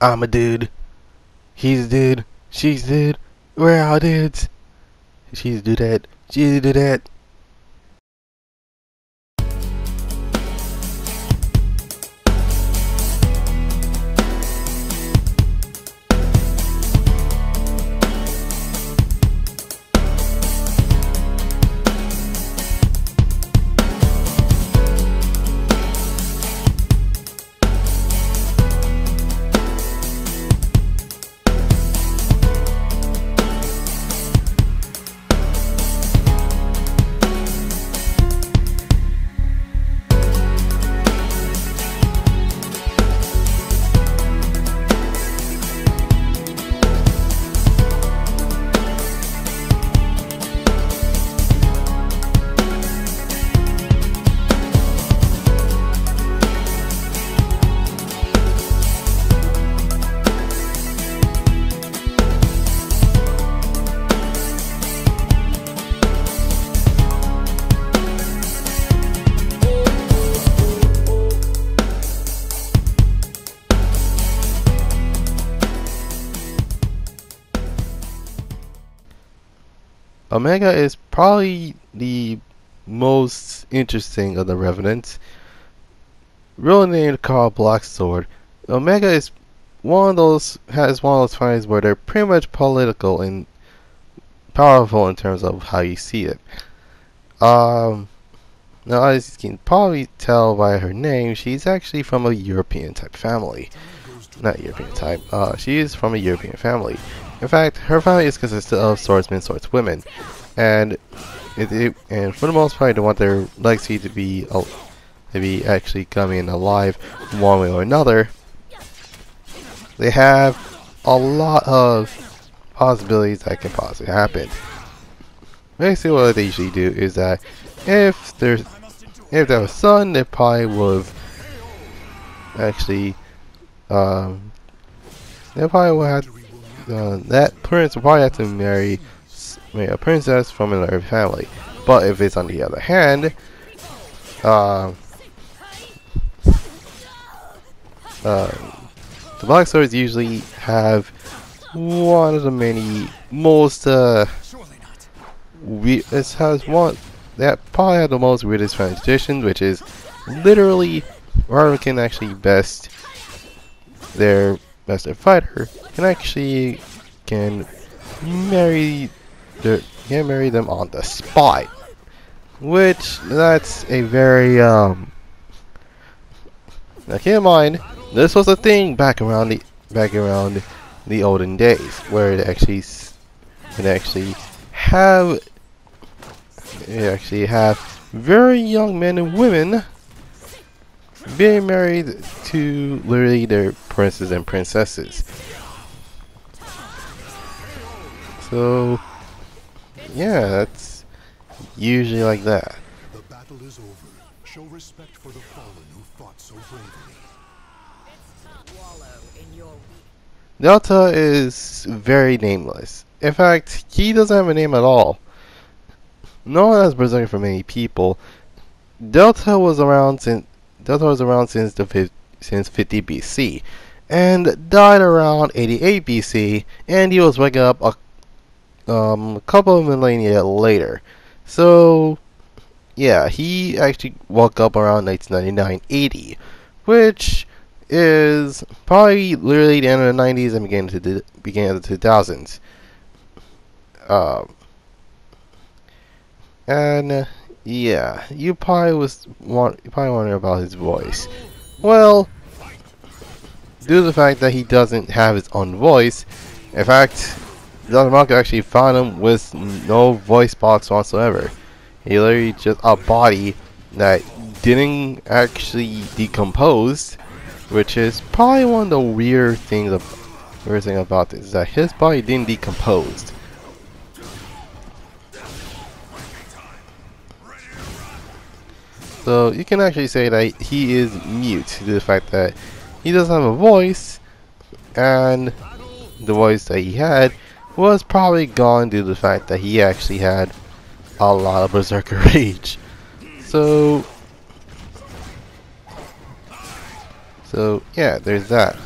I'm a dude. He's a dude. She's a dude. We're all dudes. She's a dudette. She's a dudette. Omega is probably the most interesting of the Revenants. Real name called Black Sword. Omega is has one of those finds where they're pretty much political and powerful in terms of how you see it. Now as you can probably tell by her name, she's actually from a European type family. Not European type. She is from a European family. In fact, her family is consisted of swordsmen, swordswomen, and and for the most part, they want their legacy to be actually coming alive one way or another. They have a lot of possibilities that can possibly happen. Basically, what they usually do is that if they have a son, they probably would actually they probably would have. That prince will probably have to marry a princess from another family. But if it's on the other hand, the Black Swords usually have one of the many most it has one that probably have the most weirdest family traditions, which is literally whoever can actually best their fighter can marry them on the spot, which that's a very now keep in mind this was a thing back around the olden days where they actually have very young men and women being married to literally their princes and princesses. So, yeah, that's usually like that. The battle is over. Show respect for the fallen who fought so bravely. Delta is very nameless. In fact, he doesn't have a name at all. No one has Berserker for many people. Delta was around since 50 BC and died around 88 BC, and he was waking up a couple of millennia later. So yeah, he actually woke up around 1999-80, which is probably literally the end of the 90s and beginning of the 2000s. Yeah, you probably wondering about his voice. Well, due to the fact that he doesn't have his own voice, in fact, Dr. Marco actually found him with no voice box whatsoever. He literally just a body that didn't actually decompose, which is probably one of the weird things about this, is that his body didn't decompose. So you can actually say that he is mute due to the fact that he doesn't have a voice, and the voice that he had was probably gone due to the fact that he actually had a lot of berserker rage. So yeah, there's that.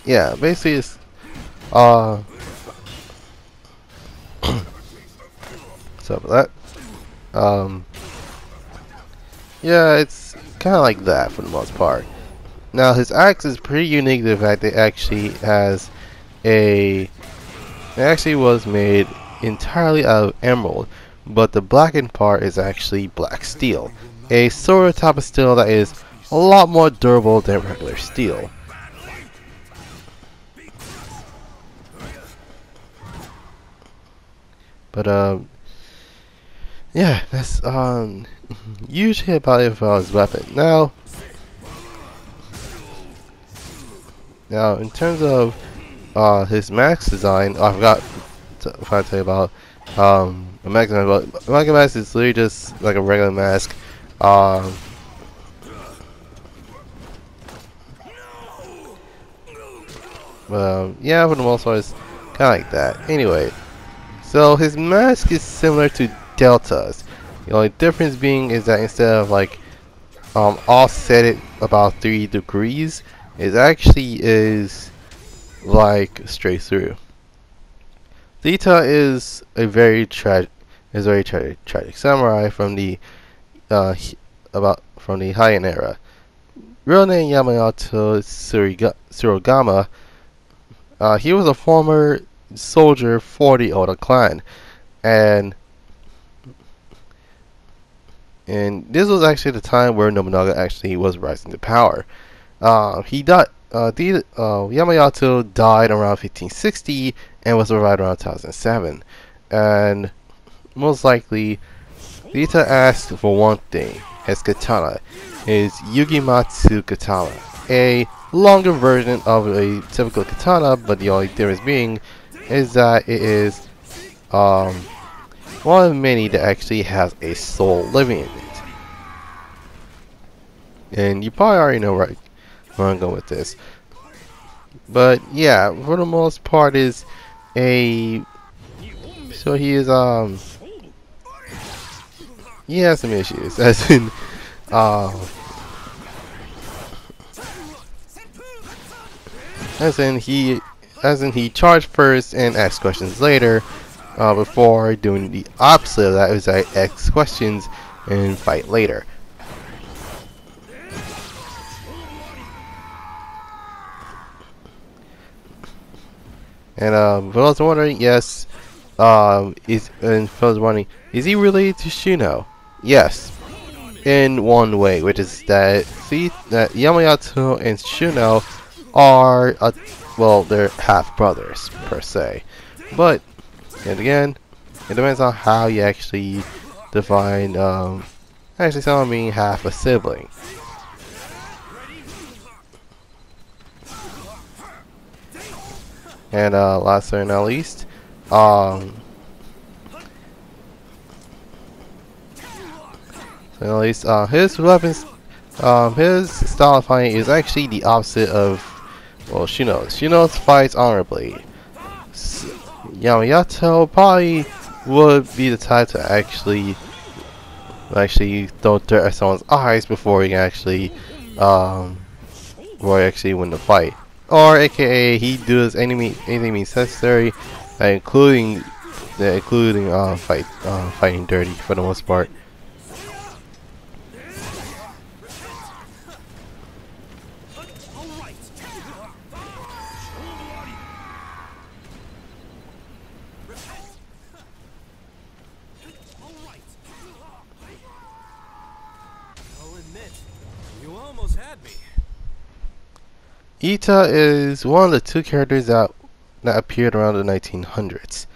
Yeah, basically it's uh so that um yeah, it's kind of like that for the most part. Now his axe is pretty unique. The fact that it actually has a it actually was made entirely out of emerald, but the blackened part is actually black steel, a sort of type of steel that is a lot more durable than regular steel. But yeah, that's usually about it for his weapon. Now in terms of his max design, I forgot to tell you about a max design. But a max mask is literally just like a regular mask. Um, yeah, for the most part, it's kind of like that. Anyway, so his mask is similar to Delta's. The only difference being is that instead of like offset it about 3 degrees, it actually is like straight through. Zeta is a very tragic samurai from the from the Heian era. Real name Yamato Tsurugama. He was a former soldier for the Oda clan, and this was actually the time where Nobunaga actually was rising to power. He died. Yamato died around 1560 and was revived around 2007. And most likely, Rita asked for one thing: his katana, his Yugimatsu katana, a longer version of a typical katana, but the only difference being is that it is um, one of many that actually has a soul living in it. And you probably already know where I'm going with this. But yeah, for the most part is a so he has some issues uh as in he he charged first and asked questions later, before doing the opposite of that, is I ask questions and fight later. And for those wondering, yes, for those wondering, is he related to Shino? Yes, in one way, which is that that Yamato and Shino are well, they're half brothers per se, but and again, it depends on how you actually define actually someone being half a sibling. And last but not least, his weapons, his style of fighting is actually the opposite of, well, Shino's. Shino's fights honorably. Yamato probably would be the type to actually throw dirt at someone's eyes before he can actually win the fight. Or AKA he does anything necessary, including fighting dirty for the most part. Ita is one of the 2 characters that appeared around the 1900s.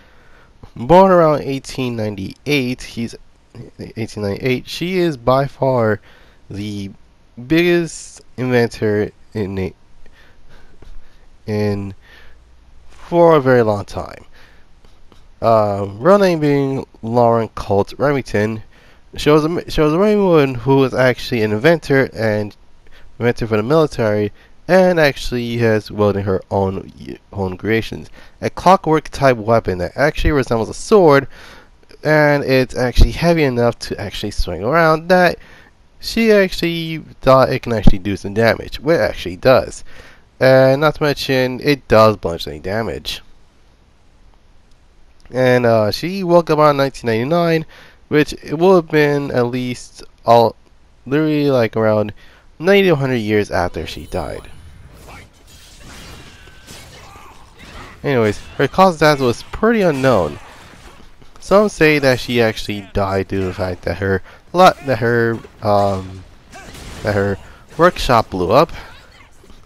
Born around 1898, she is by far the biggest inventor in for a very long time. Real name being Lauren Colt Remington. She was a woman who was actually an inventor for the military, and actually has wielding her own creations. A clockwork type weapon that actually resembles a sword, and it's actually heavy enough to actually swing around. That she actually thought it can actually do some damage, which it actually does. And not to mention, it does bludgeoning damage. And she woke up on 1999, which it would have been at least literally like around 90 to 100 years after she died. Anyways, her cause of death was pretty unknown. Some say that she actually died due to the fact that her workshop blew up.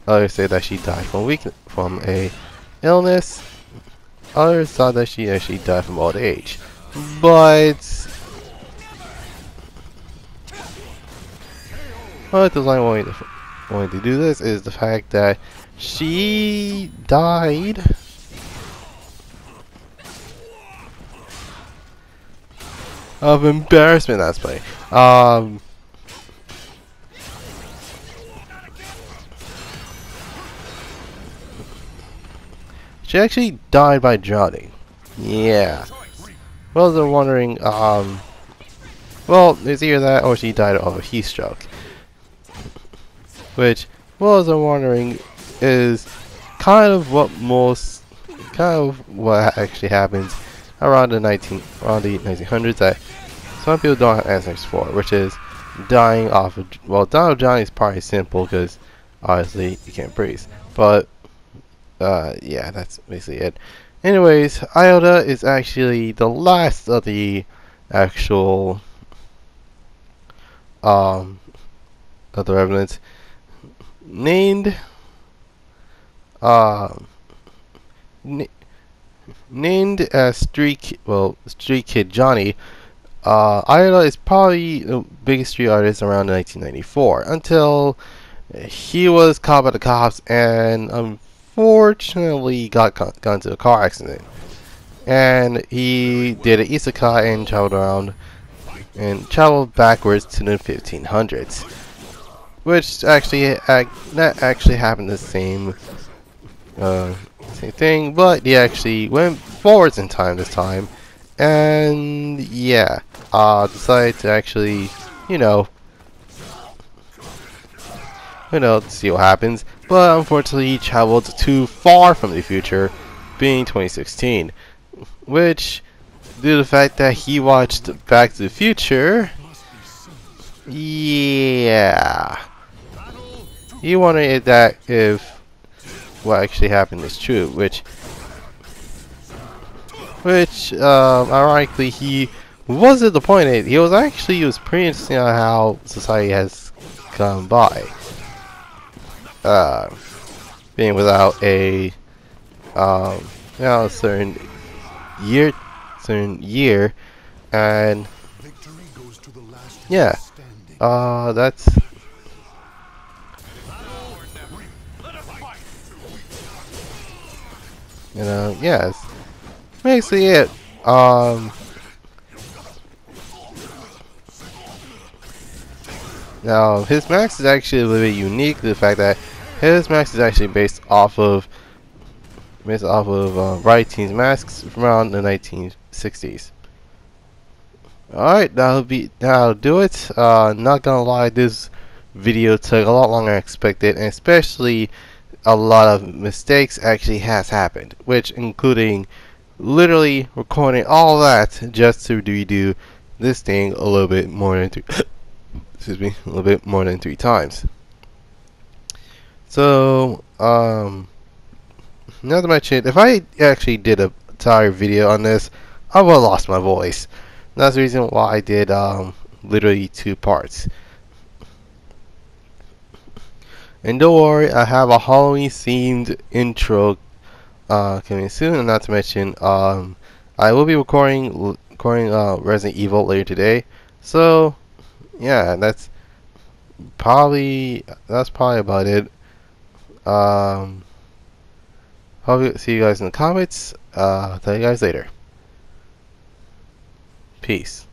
Others say that she died from a illness. Others thought that she actually died from old age. But the only way to do this is the fact that she died of embarrassment. That's funny. She actually died by drowning. Yeah. Well, they're wondering, well, it's either that or she died of a heat stroke. Which, well, they're wondering, is kind of what actually happens around the 1900s that some people don't have answers for, which is dying off of, well, dying of drowning is probably simple because obviously you can't breathe. But yeah, that's basically it. Anyways, Iota is actually the last of the actual of the Revenants named named as Street Kid Johnny. Iota is probably the biggest street artist around 1994 until he was caught by the cops and unfortunately got into a car accident. And he did an isekai and traveled backwards to the 1500s, which actually that actually happened the same thing, but he actually went forwards in time this time, and yeah, decided to actually, see what happens. But unfortunately, he traveled too far from the future, being 2016, which, due to the fact that he watched Back to the Future, yeah, he wondered if what actually happened is true, which ironically, he wasn't disappointed. He was pretty interested on how society has come by. Being without a certain year, and yeah, that's yes, basically it. Now his max is actually a little bit unique. The fact that his max is actually based off of Riot masks from around the 1960s. Alright, that'll do it. Not gonna lie, this video took a lot longer than expected, and especially a lot of mistakes actually has happened, which including literally recording all that just to redo this thing a little bit more than a little bit more than 3 times. So, not to mention, if I actually did a entire video on this, I would have lost my voice. That's the reason why I did literally 2 parts. And don't worry, I have a Halloween themed intro coming soon, and not to mention, I will be recording Resident Evil later today. So, yeah, that's probably about it. Probably see you guys in the comments. Tell you guys later. Peace.